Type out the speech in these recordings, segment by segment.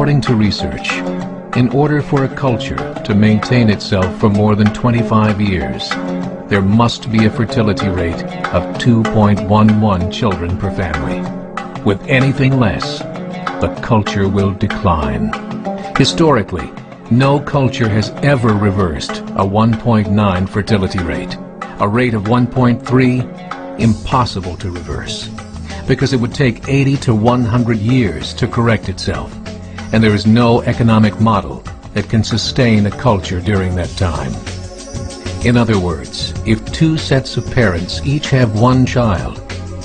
According to research, in order for a culture to maintain itself for more than 25 years, there must be a fertility rate of 2.11 children per family. With anything less, the culture will decline. Historically, no culture has ever reversed a 1.9 fertility rate. A rate of 1.3, impossible to reverse, because it would take 80 to 100 years to correct itself, and there is no economic model that can sustain a culture during that time. In other words, if two sets of parents each have one child,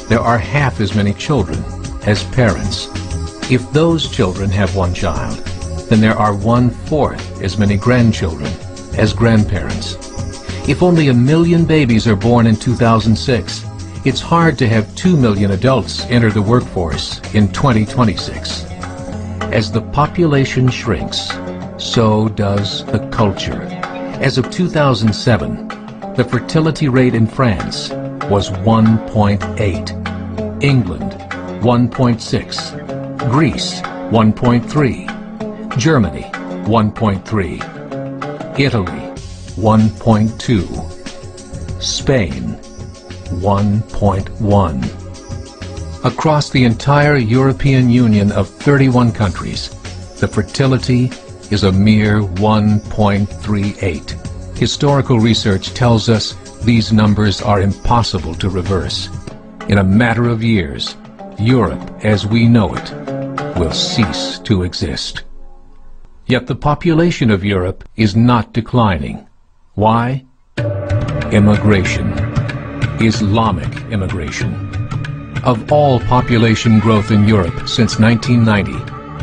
there are half as many children as parents. If those children have one child, then there are 1/4 as many grandchildren as grandparents. If only 1 million babies are born in 2006, it's hard to have 2 million adults enter the workforce in 2026. As the population shrinks, so does the culture. As of 2007, the fertility rate in France was 1.8, England 1.6, Greece 1.3, Germany 1.3, Italy 1.2, Spain 1.1. Across the entire European Union of 31 countries, the fertility is a mere 1.38. Historical research tells us these numbers are impossible to reverse. In a matter of years, Europe as we know it will cease to exist. Yet the population of Europe is not declining. Why? Immigration. Islamic immigration. Of all population growth in Europe since 1990,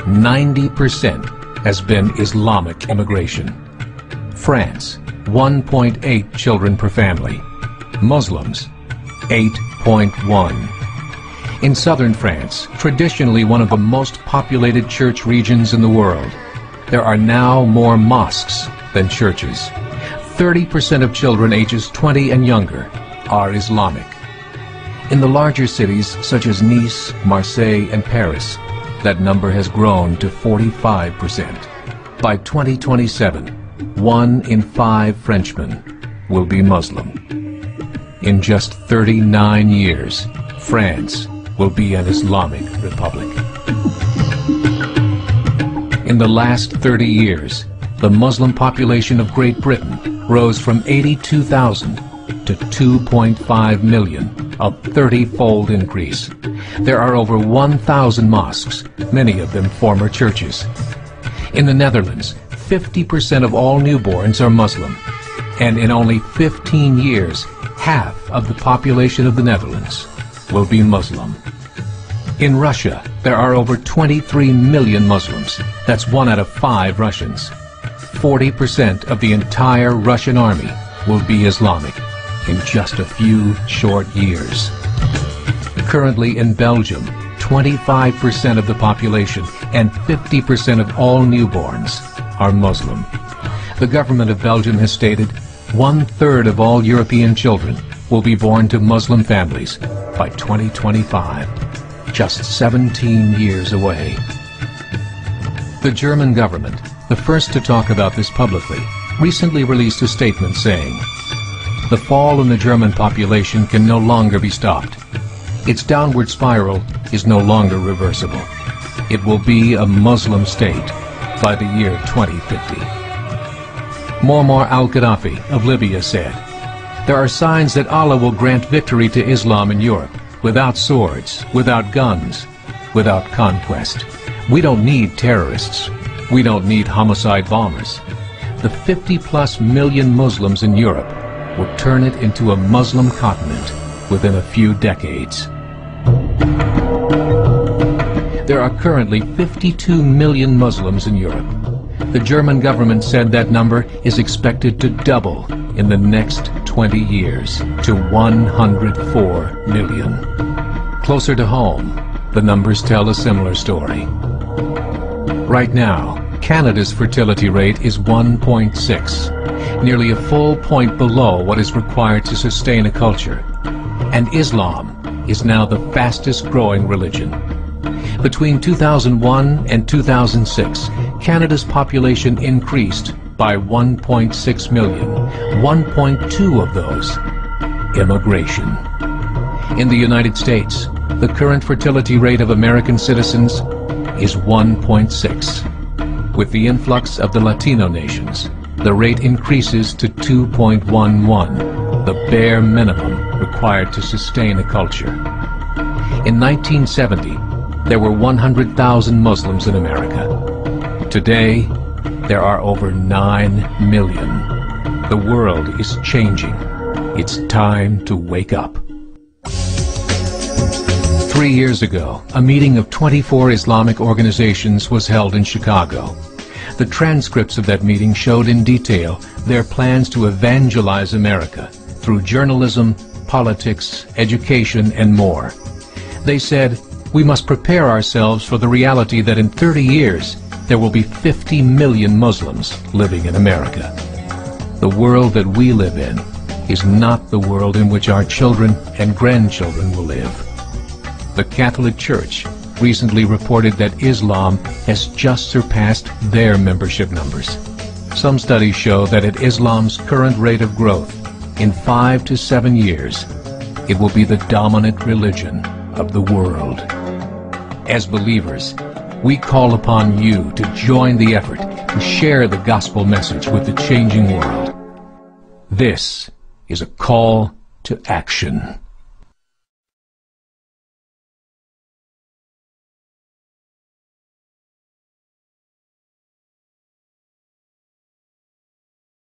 90% has been Islamic immigration. France, 1.8 children per family. Muslims, 8.1. In southern France, traditionally one of the most populated church regions in the world, there are now more mosques than churches. 30% of children ages 20 and younger are Islamic. In the larger cities such as Nice, Marseille, and Paris, that number has grown to 45%. By 2027, 1 in 5 Frenchmen will be Muslim. In just 39 years, France will be an Islamic republic. In the last 30 years, the Muslim population of Great Britain rose from 82,000 to 2.5 million, a 30-fold increase. There are over 1,000 mosques, many of them former churches. In the Netherlands, 50% of all newborns are Muslim, and in only 15 years, half of the population of the Netherlands will be Muslim. In Russia, there are over 23 million Muslims. That's 1 out of 5 Russians. 40% of the entire Russian army will be Islamic in just a few short years. Currently in Belgium, 25% of the population and 50% of all newborns are Muslim. The government of Belgium has stated 1/3 of all European children will be born to Muslim families by 2025, just 17 years away. The German government, the first to talk about this publicly, recently released a statement saying, "The fall in the German population can no longer be stopped. Its downward spiral is no longer reversible. It will be a Muslim state by the year 2050. Muammar al-Gaddafi of Libya said, "There are signs that Allah will grant victory to Islam in Europe, without swords, without guns, without conquest. We don't need terrorists. We don't need homicide bombers. The 50+ million Muslims in Europe will turn it into a Muslim continent within a few decades." There are currently 52 million Muslims in Europe. The German government said that number is expected to double in the next 20 years to 104 million. Closer to home, the numbers tell a similar story. Right now, Canada's fertility rate is 1.6, nearly a full point below what is required to sustain a culture. And Islam is now the fastest growing religion. Between 2001 and 2006, Canada's population increased by 1.6 million, 1.2 of those immigration. In the United States, the current fertility rate of American citizens is 1.6. With the influx of the Latino nations, the rate increases to 2.11, the bare minimum required to sustain a culture. In 1970, there were 100,000 Muslims in America. Today, there are over 9 million. The world is changing. It's time to wake up. 3 years ago, a meeting of 24 Islamic organizations was held in Chicago. The transcripts of that meeting showed in detail their plans to evangelize America through journalism, politics, education, and more. They said, we must prepare ourselves for the reality that in 30 years, there will be 50 million Muslims living in America. The world that we live in is not the world in which our children and grandchildren will live. The Catholic Church recently reported that Islam has just surpassed their membership numbers. Some studies show that at Islam's current rate of growth, in 5 to 7 years, it will be the dominant religion of the world. As believers, we call upon you to join the effort to share the gospel message with the changing world. This is a call to action.